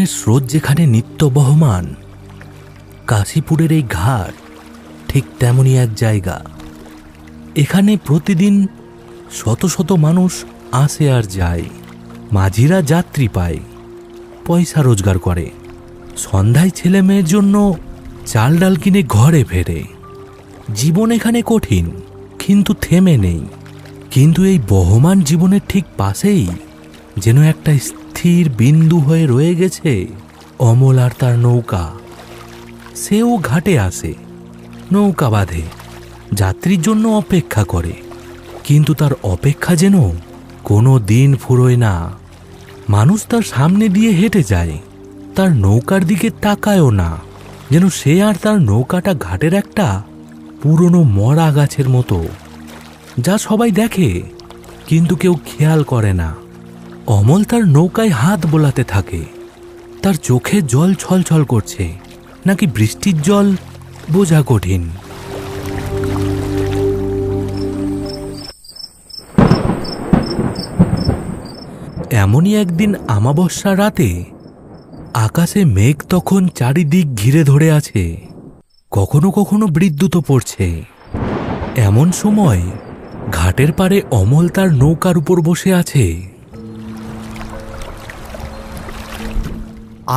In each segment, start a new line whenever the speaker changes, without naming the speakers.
জীবনের স্রোত যেখানে নিত্য বহমান, কাশীপুরের এই ঘাট ঠিক তেমনই এক জায়গা। এখানে প্রতিদিন শত শত মানুষ আসে আর যায়। মাঝিরা যাত্রী পায়, পয়সা রোজগার করে, সন্ধ্যায় ছেলে মেয়ের জন্য চাল ডাল কিনে ঘরে ফেরে। জীবন এখানে কঠিন, কিন্তু থেমে নেই। কিন্তু এই বহমান জীবনের ঠিক পাশেই যেন একটা স্থির বিন্দু হয়ে রয়ে গেছে অমল আর তার নৌকা। সেও ঘাটে আসে, নৌকা বাঁধে, যাত্রীর জন্য অপেক্ষা করে। কিন্তু তার অপেক্ষা যেন কোনো দিন ফুরোয় না। মানুষ তার সামনে দিয়ে হেঁটে যায়, তার নৌকার দিকে তাকায়ও না, যেন সে আর তার নৌকাটা ঘাটের একটা পুরনো মরা গাছের মতো, যা সবাই দেখে কিন্তু কেউ খেয়াল করে না। অমল তার নৌকায় হাত বোলাতে থাকে। তার চোখে জল ছলছল করছে, নাকি বৃষ্টির জল বোঝা কঠিন। এমনই একদিন আমাবস্যা রাতে আকাশে মেঘ তখন চারিদিক ঘিরে ধরে আছে, কখনো কখনো বিদ্যুৎ পড়ছে। এমন সময় ঘাটের পাড়ে অমল তার নৌকার উপর বসে আছে।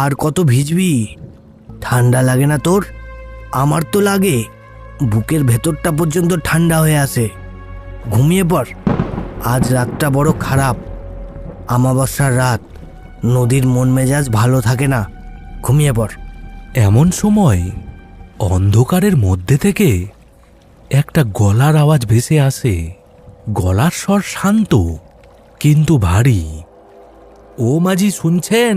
আর কত ভিজবি? ঠান্ডা লাগে না তোর? আমার তো লাগে, বুকের ভেতরটা পর্যন্ত ঠান্ডা হয়ে আসে। ঘুমিয়ে পড়, আজ রাতটা বড় খারাপ। আমাবস্যার রাত, নদীর মন মেজাজ ভালো থাকে না। ঘুমিয়ে পড়।
এমন সময় অন্ধকারের মধ্যে থেকে একটা গলার আওয়াজ ভেসে আসে। গলার স্বর শান্ত কিন্তু ভারী। ও মাঝি, শুনছেন?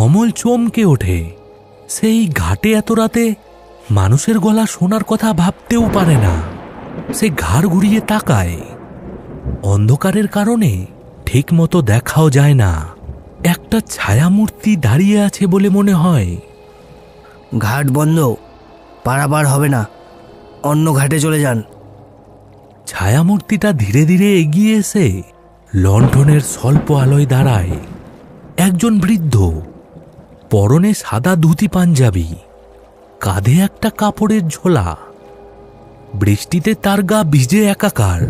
অমল চমকে ওঠে। সেই ঘাটে এত রাতে মানুষের গলা শোনার কথা ভাবতেও পারে না। সে ঘাড় ঘুরিয়ে তাকায়। অন্ধকারের কারণে ঠিক মতো দেখাও যায় না। একটা ছায়ামূর্তি দাঁড়িয়ে আছে বলে মনে হয়।
ঘাট বন্ধ, পারাপার হবে না, অন্য ঘাটে চলে যান।
ছায়ামূর্তিটা ধীরে ধীরে এগিয়ে এসে লণ্ঠনের স্বল্প আলোয় দাঁড়ায়। একজন বৃদ্ধ, পরনে সাদা ধুতি পাঞ্জাবি, কাঁধে একটা কাপড়ের ঝোলা। বৃষ্টিতে তার গা ভিজে একাকার,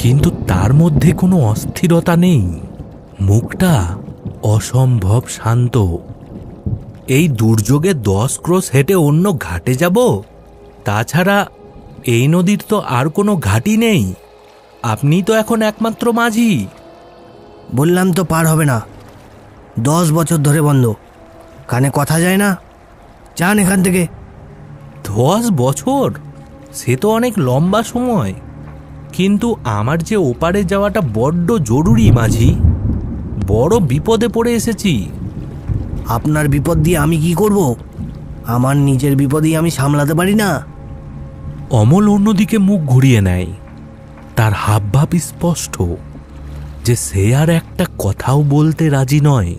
কিন্তু তার মধ্যে কোনো অস্থিরতা নেই। মুখটা অসম্ভব শান্ত। এই দুর্যোগে 10 ক্রোশ হেঁটে অন্য ঘাটে যাব? তাছাড়া এই নদীর তো আর কোনো ঘাটই নেই। আপনি তো এখন একমাত্র মাঝি।
বললাম তো পার হবে না। 10 বছর ধরে বন্ধ, কানে কথা যায় না। যান এখান থেকে।
10 বছর? সে তো অনেক লম্বা সময়, কিন্তু আমার যে ওপারে যাওয়াটা বড্ড জরুরি মাঝি। বড় বিপদে পড়ে এসেছি।
আপনার বিপদ দিয়ে আমি কি করব? আমার নিজের বিপদই আমি সামলাতে পারি না।
অমল অন্যদিকে মুখ ঘুরিয়ে নেয়। তার হাবভাব স্পষ্ট যে সে আর একটা কথাও বলতে রাজি নয়।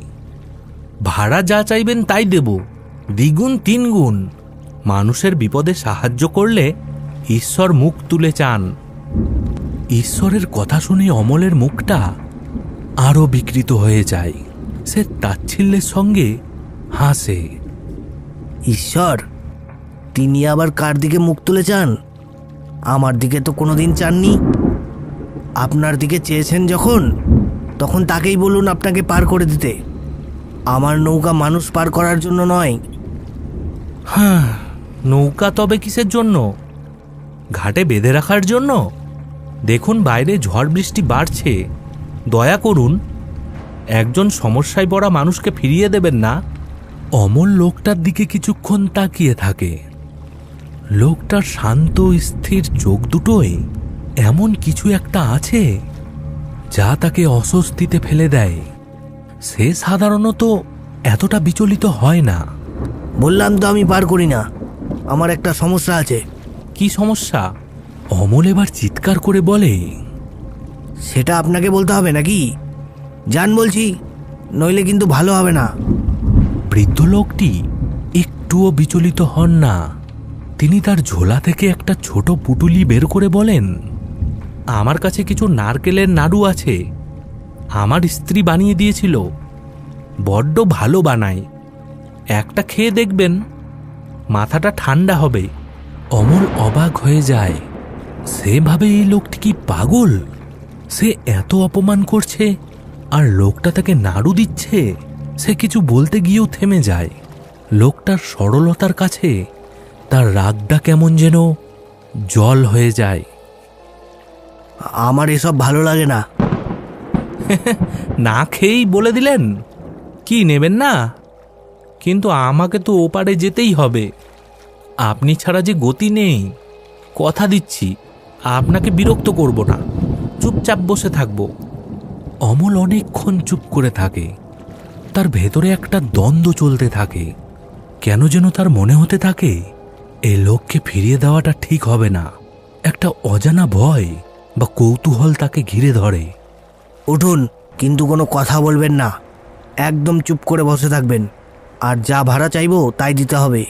ভাড়া যা চাইবেন তাই দেব, দ্বিগুণ 3 গুণ। মানুষের বিপদে সাহায্য করলে ঈশ্বর মুখ তুলে চান। ঈশ্বরের কথা শুনে অমলের মুখটা আরো বিকৃত হয়ে যায়। সে তাচ্ছিল্যের সঙ্গে হাসে।
ঈশ্বর? তিনি আবার কার দিকে মুখ তুলে চান? আমার দিকে তো কোনোদিন চাননি। আপনার দিকে চেয়েছেন যখন, তখন তাকেই বলুন আপনাকে পার করে দিতে। আমার নৌকা মানুষ পার করার জন্য নয়।
হ্যাঁ, নৌকা তবে কিসের জন্য? ঘাটে বেঁধে রাখার জন্য? দেখুন বাইরে ঝড় বৃষ্টি বাড়ছে, দয়া করুন, একজন সমস্যায় পড়া মানুষকে ফিরিয়ে দেবেন না। অমল লোকটার দিকে কিছুক্ষণ তাকিয়ে থাকে। লোকটার শান্ত স্থির চোখ দুটোয় এমন কিছু একটা আছে যা তাকে অস্বস্তিতে ফেলে দেয়। সে সাধারণত এতটা বিচলিত হয় না।
বললাম তো আমি পার করি না, আমার একটা সমস্যা আছে।
কি সমস্যা? অমল এবার চিৎকার করে বলে।
সেটা আপনাকে বলতে হবে নাকি? যান বলছি, নইলে কিন্তু ভালো হবে না।
বৃদ্ধ লোকটি একটুও বিচলিত হন না। তিনি তার ঝোলা থেকে একটা ছোট পুটুলি বের করে বলেন, আমার কাছে কিছু নারকেলের নাড়ু আছে, আমার স্ত্রী বানিয়ে দিয়েছিল। বড্ড ভালো বানায়। একটা খেয়ে দেখবেন, মাথাটা ঠান্ডা হবে। অমল অবাক হয়ে যায়। সে ভাবে এই লোকটি কি পাগল? সে এত অপমান করছে আর লোকটা তাকে নাড়ু দিচ্ছে। সে কিছু বলতে গিয়েও থেমে যায়। লোকটার সরলতার কাছে তার রাগটা কেমন যেন জল হয়ে যায়।
আমার এসব ভালো লাগে না।
না খেয়েই বলে দিলেন? কি নেবেন না? কিন্তু আমাকে তো ওপারে যেতেই হবে। আপনি ছাড়া যে গতি নেই। কথা দিচ্ছি, আপনাকে বিরক্ত করব না, চুপচাপ বসে থাকব। অমল অনেকক্ষণ চুপ করে থাকে। তার ভেতরে একটা দ্বন্দ্ব চলতে থাকে। কেন যেন তার মনে হতে থাকে এই লোককে ফিরিয়ে দেওয়াটা ঠিক হবে না। একটা অজানা ভয় বা কৌতূহল তাকে ঘিরে ধরে।
উঠুন, কিন্তু কোনো কথা বলবেন না। একদম চুপ করে বসে থাকবেন, আর যা ভাড়া চাইবো তাই দিতে হবে।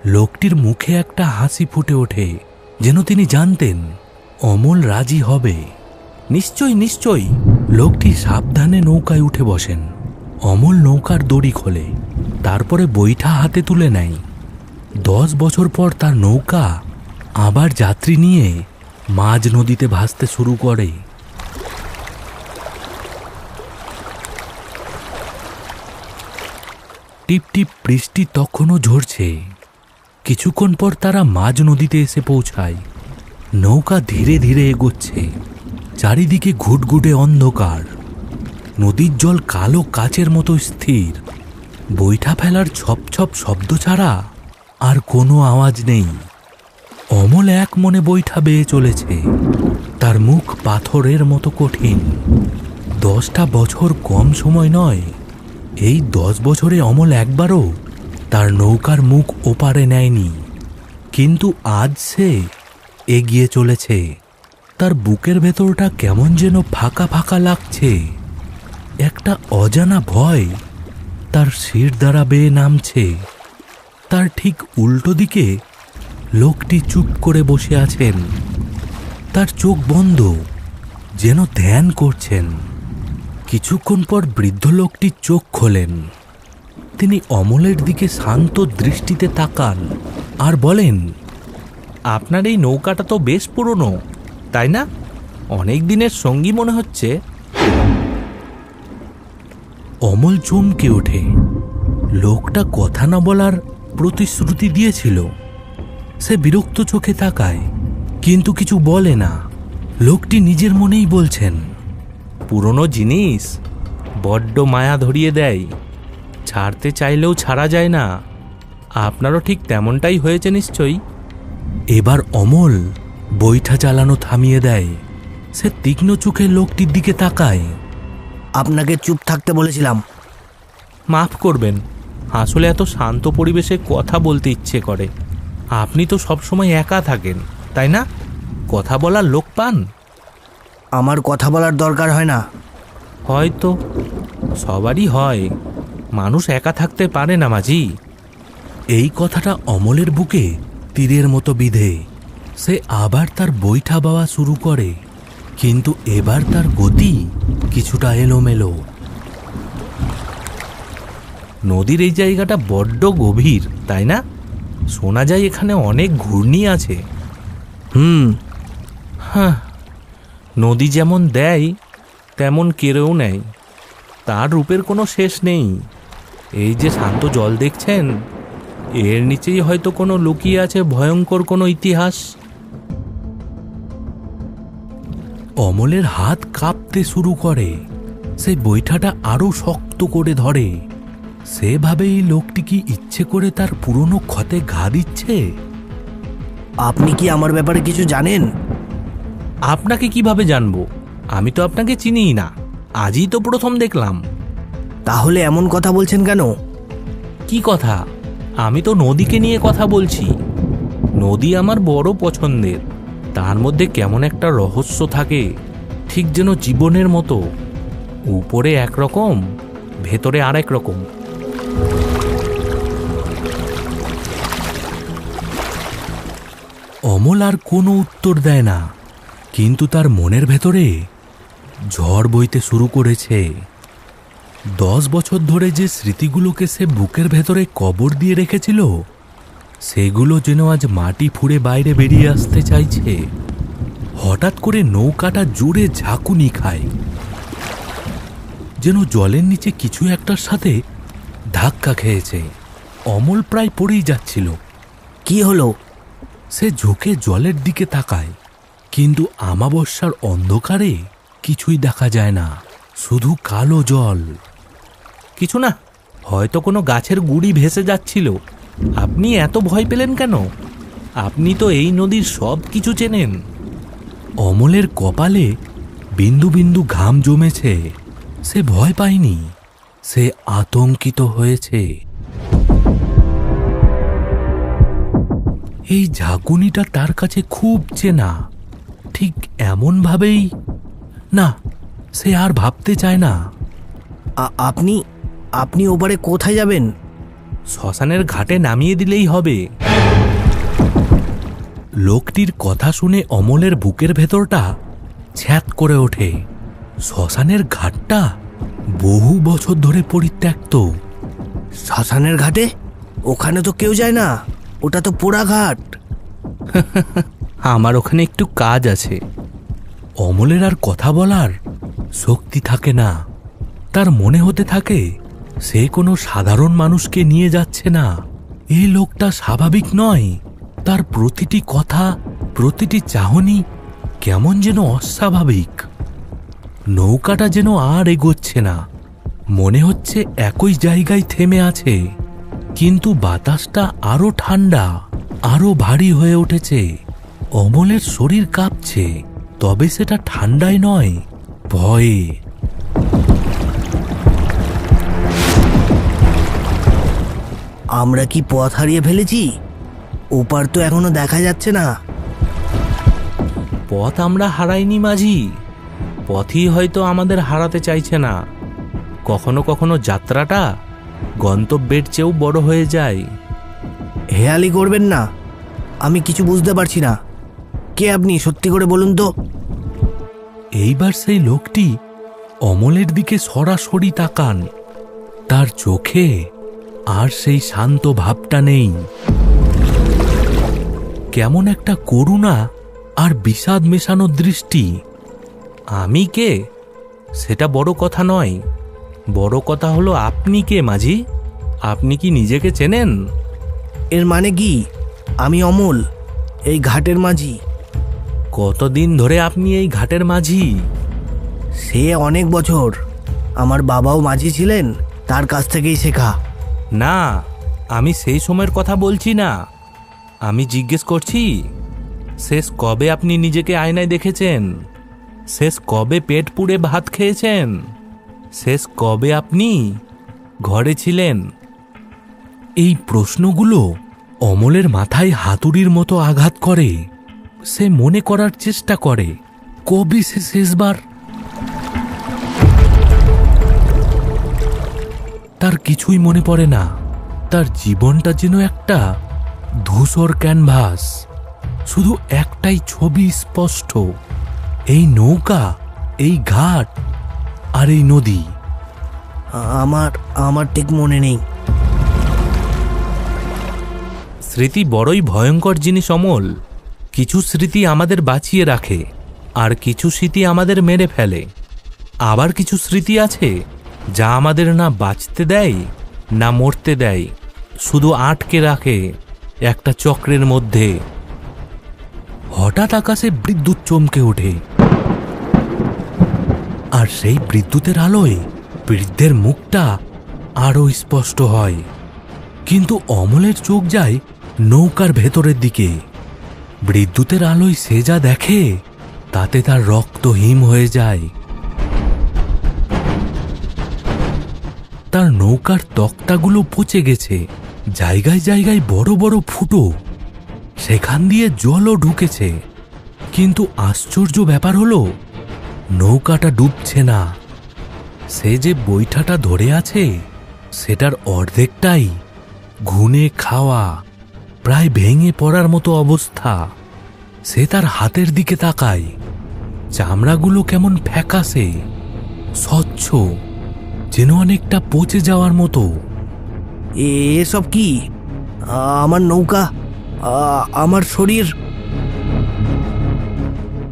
লোকটির মুখে একটা হাসি ফুটে ওঠে, যেন তিনি জানতেন অমল রাজি হবে। নিশ্চয়ই নিশ্চয়ই। লোকটি সাবধানে নৌকায় উঠে বসেন। অমল নৌকার দড়ি খোলে, তারপরে বৈঠা হাতে তুলে নেয়। 10 বছর পর তার নৌকা আবার যাত্রী নিয়ে মাঝ নদীতে ভাসতে শুরু করে। টিপ টিপ বৃষ্টি তখনও ঝরছে। কিছুক্ষণ পর তারা মাঝ নদীতে এসে পৌঁছায়। নৌকা ধীরে ধীরে এগোচ্ছে। চারিদিকে ঘুটঘুটে অন্ধকার। নদীর জল কালো কাচের মতো স্থির। বৈঠা ফেলার ছপ ছপ শব্দ ছাড়া আর কোনো আওয়াজ নেই। অমল এক মনে বৈঠা বেয়ে চলেছে। তার মুখ পাথরের মতো কঠিন। 10টা বছর কম সময় নয়। এই 10 বছরে অমল একবারও তার নৌকার মুখ ওপারে নেয়নি। কিন্তু আজ সে এগিয়ে চলেছে। তার বুকের ভেতরটা কেমন যেন ফাঁকা ফাঁকা লাগছে। একটা অজানা ভয় তার শির দ্বারা বেয়ে নামছে। তার ঠিক উল্টো দিকে লোকটি চুপ করে বসে আছেন। তার চোখ বন্ধ, যেন ধ্যান করছেন। কিছুক্ষণ পর বৃদ্ধ লোকটি চোখ খোলেন। তিনি অমলের দিকে শান্ত দৃষ্টিতে তাকান আর বলেন, আপনার এই নৌকাটা তো বেশ পুরনো, তাই না? অনেক দিনের সঙ্গী মনে হচ্ছে। অমল চমকে ওঠে। লোকটা কথা না বলার প্রতিশ্রুতি দিয়েছিল। সে বিরক্ত চোখে তাকায়, কিন্তু কিছু বলে না। লোকটি নিজের মনেই বলছেন, পুরনো জিনিস বড্ড মায়া ধরিয়ে দেয়, ছাড়তে চাইলেও ছাড়া যায় না। আপনারও ঠিক তেমনটাই হয়েছে নিশ্চয়ই। এবার অমল বৈঠা চালানো থামিয়ে দেয়। সে তীক্ষ্ণ চোখে লোকটির দিকে তাকায়।
আপনাকে চুপ থাকতে বলেছিলাম।
মাফ করবেন, আসলে এত শান্ত পরিবেশে কথা বলতে ইচ্ছে করে। আপনি তো সবসময় একা থাকেন, তাই না? কথা বলার লোক পান?
আমার কথা বলার দরকার হয় না।
হয়তো সবারই হয়। মানুষ একা থাকতে পারে না মাঝি। এই কথাটা অমলের বুকে তীরের মতো বিঁধে। সে আবার তার বৈঠা বাওয়া শুরু করে, কিন্তু এবার তার গতি কিছুটা এলোমেলো। নদীর এই জায়গাটা বড্ড গভীর, তাই না? শোনা যায় এখানে অনেক ঘূর্ণি আছে। হ্যাঁ, নদী যেমন দেয় তেমন কেড়েও নেয়। তার রূপের কোনো শেষ নেই। এই যে শান্ত জল দেখছেন, এর নিচেই হয়তো কোনো লুকিয়ে আছে ভয়ঙ্কর কোনো ইতিহাস। অমলের হাত কাঁপতে শুরু করে। সে বৈঠাটা আরো শক্ত করে ধরে। সে ভাবে এই লোকটি কি ইচ্ছে করে তার পুরনো ক্ষতে ঘা দিচ্ছে।
আপনি কি আমার ব্যাপারে কিছু জানেন?
আপনাকে কিভাবে জানবো? আমি তো আপনাকে চিনিই না, আজই তো প্রথম দেখলাম।
তাহলে এমন কথা বলছেন কেন?
কি কথা? আমি তো নদীকে নিয়ে কথা বলছি। নদী আমার বড় পছন্দের। তার মধ্যে কেমন একটা রহস্য থাকে, ঠিক যেন জীবনের মতো। উপরে একরকম, ভেতরে আরেক রকম। অমল আর কোনো উত্তর দেয় না, কিন্তু তার মনের ভেতরে ঝড় বইতে শুরু করেছে। 10 বছর ধরে যে স্মৃতিগুলোকে সে বুকের ভেতরে কবর দিয়ে রেখেছিল সেগুলো যেন আজ মাটি ফুঁড়ে বাইরে বেরিয়ে আসতে চাইছে। হঠাৎ করে নৌকাটা জোরে ঝাঁকুনি খায়, যেন জলের নিচে কিছু একটার সাথে ধাক্কা খেয়েছে। অমল প্রায় পড়েই যাচ্ছিল।
কি হলো?
সে ঝুঁকে জলের দিকে তাকায়, কিন্তু আমাবস্যার অন্ধকারে কিছুই দেখা যায় না, শুধু কালো জল। কিছু না, হয়তো কোনো গাছের গুড়ি ভেসে যাচ্ছিল। আপনি এত ভয় পেলেন কেন? আপনি তো এই নদীর সব কিছু চেনেন। অমলের কপালে বিন্দু বিন্দু ঘাম জমেছে। সে ভয় পায়নি, সে আতঙ্কিত হয়েছে। এই ঝাঁকুনিটা তার কাছে খুব চেনা, ঠিক এমনভাবেই। না, সে আর ভাবতে চায় না।
আপনি আপনি ওপারে কোথায় যাবেন?
শ্মশানের ঘাটে নামিয়ে দিলেই হবে। লোকটির কথা শুনে অমলের বুকের ভেতরটা ছ্যাঁত করে ওঠে। শ্মশানের ঘাটটা বহু বছর ধরে পরিত্যক্ত।
শ্মশানের ঘাটে? ওখানে তো কেউ যায় না, ওটা তো পোড়া ঘাট।
আমার ওখানে একটু কাজ আছে। অমলের আর কথা বলার শক্তি থাকে না। তার মনে হতে থাকে সে কোনো সাধারণ মানুষকে নিয়ে যাচ্ছে না। এই লোকটা স্বাভাবিক নয়। তার প্রতিটি কথা, প্রতিটি চাহনি কেমন যেন অস্বাভাবিক। নৌকাটা যেন আর এগোচ্ছে না, মনে হচ্ছে একই জায়গায় থেমে আছে। কিন্তু বাতাসটা আরো ঠান্ডা, আরো ভারী হয়ে উঠেছে। অমলের শরীর কাঁপছে, তবে সেটা ঠান্ডায় নয়, ভয়ে।
আমরা কি পথ হারিয়ে ফেলেছি? ওপার তো এখনো দেখা যাচ্ছে না।
পথ আমরা হারাইনি মাঝি, পথই হয়তো আমাদের হারাতে চাইছে না। কখনো কখনো যাত্রাটা গন্তব্যের চেয়েও বড় হয়ে যায়।
হেয়ালি করবেন না, আমি কিছু বুঝতে পারছি না। কে আপনি, সত্যি করে বলুন তো।
এইবার সেই লোকটি অমলের দিকে সরাসরি তাকান। তার চোখে আর সেই শান্ত ভাবটা নেই। কেমন একটা করুণা আর বিষাদ মেশানো দৃষ্টি। আমি কে সেটা বড় কথা নয়, বড় কথা হলো আপনি কে মাঝি? আপনি কি নিজেকে চেনেন?
এর মানে কি? আমি অমল, এই ঘাটের মাঝি।
কতদিন ধরে আপনি এই ঘাটের মাঝি?
সে অনেক বছর। আমার বাবাও মাঝি ছিলেন, তার কাছ থেকেই শেখা।
না, আমি সেই সময়ের কথা বলছি না। আমি জিজ্ঞেস করছি, শেষ কবে আপনি নিজেকে আয়নায় দেখেছেন? শেষ কবে পেট পুড়ে ভাত খেয়েছেন? শেষ কবে আপনি ঘরে ছিলেন? এই প্রশ্নগুলো অমলের মাথায় হাতুড়ির মতো আঘাত করে। সে মনে করার চেষ্টা করে, কবে সে শেষবার। তার কিছুই মনে পড়ে না। তার জীবনটা যেন একটা ধূসর ক্যানভাস, শুধু একটাই ছবি স্পষ্ট, এই নৌকা, এই ঘাট আর এই নদী।
আমার ঠিক মনে নেই।
স্মৃতি বড়ই ভয়ঙ্কর জিনিস অমল। কিছু স্মৃতি আমাদের বাঁচিয়ে রাখে, আর কিছু স্মৃতি আমাদের মেরে ফেলে। আবার কিছু স্মৃতি আছে যা আমাদের না বাঁচতে দেয় না মরতে দেয়, শুধু আটকে রাখে একটা চক্রের মধ্যে। হঠাৎ আকাশে বিদ্যুৎ চমকে ওঠে, আর সেই বিদ্যুতের আলোয় বৃদ্ধের মুখটা আরো স্পষ্ট হয়। কিন্তু অমলের চোখ যায় নৌকার ভেতরের দিকে। বিদ্যুতের আলোয় সে যা দেখে তাতে তার রক্ত হিম হয়ে যায়। তার নৌকার তক্তাগুলো পচে গেছে, জায়গায় জায়গায় বড় বড় ফুটো, সেখান দিয়ে জলও ঢুকেছে। কিন্তু আশ্চর্য ব্যাপার হলো, নৌকাটা ডুবছে না। সে যে বৈঠাটা ধরে আছে সেটার অর্ধেকটাই ঘুনে খাওয়া, প্রায় ভেঙে পড়ার মতো অবস্থা। সে তার হাতের দিকে তাকায়, চামড়াগুলো কেমন ফ্যাকাশে, স্বচ্ছ, যেন অনেকটা পচে যাওয়ার মতো।
এসব কি? আমার নৌকা, আমার শরীর।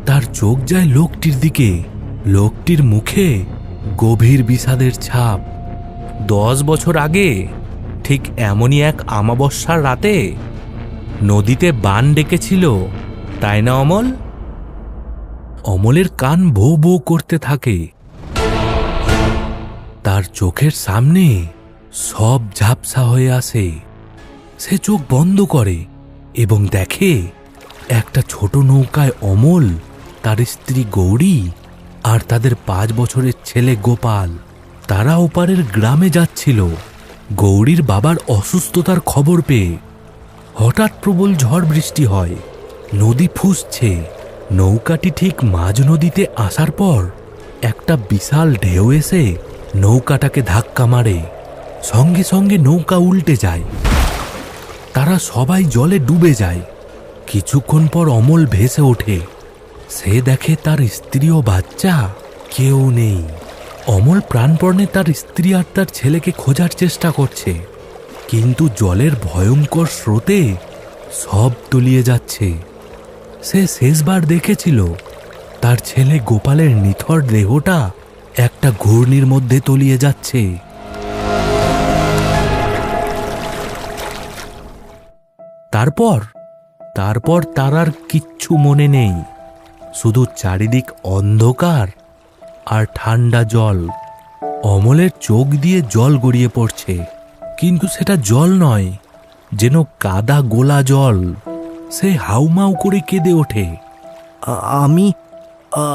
তার চোখ যায় লোকটির দিকে। লোকটির মুখে গভীর বিষাদের ছাপ। 10 বছর আগে ঠিক এমনই এক আমাবস্যার রাতে নদীতে বান ডেকেছিল, তাই না অমল? অমলের কান ভো ভো করতে থাকে। তার চোখের সামনে সব ঝাপসা হয়ে আসে। সে চোখ বন্ধ করে এবং দেখে একটা ছোট নৌকায় অমল, তার স্ত্রী গৌরী আর তাদের 5 বছরের ছেলে গোপাল। তারা ওপারের গ্রামে যাচ্ছিল গৌরীর বাবার অসুস্থতার খবর পেয়ে। হঠাৎ প্রবল ঝড় বৃষ্টি হয়, নদী ফুঁসছে। নৌকাটি ঠিক মাঝ নদীতে আসার পর একটা বিশাল ঢেউ এসে নৌকাটাকে ধাক্কা মারে। সঙ্গে সঙ্গে নৌকা উল্টে যায়। তারা সবাই জলে ডুবে যায়। কিছুক্ষণ পর অমল ভেসে ওঠে। সে দেখে তার স্ত্রী ও বাচ্চা কেউ নেই। অমল প্রাণপণে তার স্ত্রী আর তার ছেলেকে খোঁজার চেষ্টা করছে, কিন্তু জলের ভয়ঙ্কর স্রোতে সব তলিয়ে যাচ্ছে। সে শেষবার দেখেছিল তার ছেলে গোপালের নিথর দেহটা একটা ঘূর্ণির মধ্যে তলিয়ে যাচ্ছে। তারপর তার আর কিচ্ছু মনে নেই, শুধু চারিদিক অন্ধকার আর ঠান্ডা জল। অমলের চোখ দিয়ে জল গড়িয়ে পড়ছে, কিন্তু সেটা জল নয়, যেন কাদা গোলা জল। সে হাউমাউ করে কেঁদে ওঠে।
আমি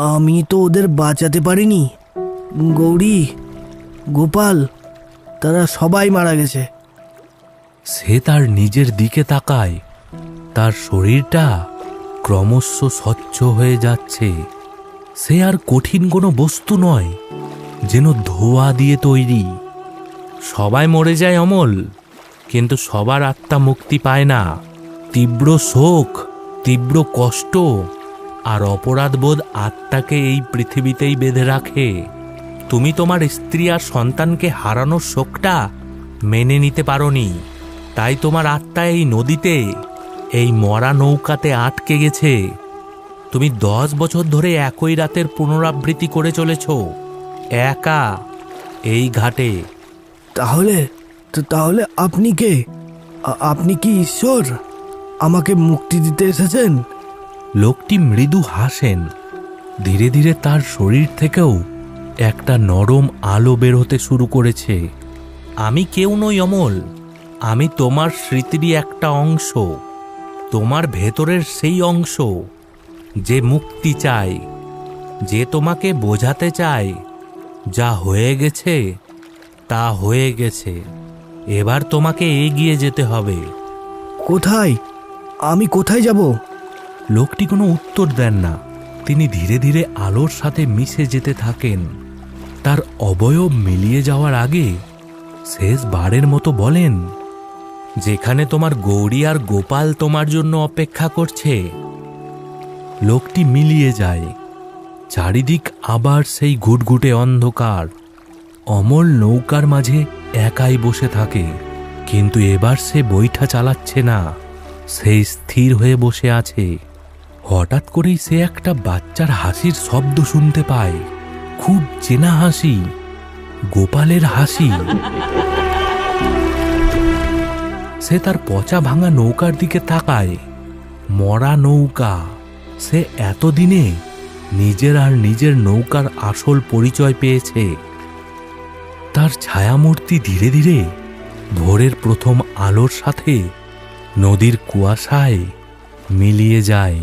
আমি তো ওদের বাঁচাতে পারিনি। গৌরী, গোপাল, তারা সবাই মারা গেছে।
সে তার নিজের দিকে তাকায়। তার শরীরটা ক্রমশ স্বচ্ছ হয়ে যাচ্ছে। সে আর কঠিন কোনো বস্তু নয়, যেন ধোঁয়া দিয়ে তৈরি। সবাই মরে যায় অমল, কিন্তু সবার আত্মা মুক্তি পায় না। তীব্র শোক, তীব্র কষ্ট আর অপরাধবোধ আত্মাকে এই পৃথিবীতেই বেঁধে রাখে। তুমি তোমার স্ত্রী আর সন্তানকে হারানোর শোকটা মেনে নিতে পারোনি, তাই তোমার আত্মা এই নদীতে, এই মরা নৌকাতে আটকে গেছে। তুমি 10 বছর ধরে একই রাতের পুনরাবৃত্তি করে চলেছ, একা, এই ঘাটে।
তাহলে আপনি কে? আপনি কি ঈশ্বর? আমাকে মুক্তি দিতে এসেছেন?
লোকটি মৃদু হাসেন। ধীরে ধীরে তার শরীর থেকেও একটা নরম আলো বের হতে শুরু করেছে। আমি কেউ নই অমল, আমি তোমার স্মৃতিরই একটা অংশ। তোমার ভেতরের সেই অংশ যে মুক্তি চায়, যে তোমাকে বোঝাতে চায় যা হয়ে গেছে তা হয়ে গেছে, এবার তোমাকে এগিয়ে যেতে হবে।
কোথায়? আমি কোথায় যাব?
লোকটি কোনো উত্তর দেন না। তিনি ধীরে ধীরে আলোর সাথে মিশে যেতে থাকেন। তার অবয়ব মিলিয়ে যাওয়ার আগে শেষবারের মতো বলেন, যেখানে তোমার গৌরী আর গোপাল তোমার জন্য অপেক্ষা করছে। লোকটি মিলিয়ে যায়। চারিদিক আবার সেই ঘুটঘুটে অন্ধকার। অমল নৌকার মাঝে একাই বসে থাকে, কিন্তু এবার সে বৈঠা চালাচ্ছে না, সে স্থির হয়ে বসে আছে। হঠাৎ করেই সে একটা বাচ্চার হাসির শব্দ শুনতে পায়। খুব চেনা হাসি, গোপালের হাসি। সে তার পচা ভাঙা নৌকার দিকে তাকায়। মরা নৌকা। সে এতদিনে নিজের আর নিজের নৌকার আসল পরিচয় পেয়েছে। তার ছায়ামূর্তি ধীরে ধীরে ভোরের প্রথম আলোর সাথে নদীর কুয়াশায় মিলিয়ে যায়।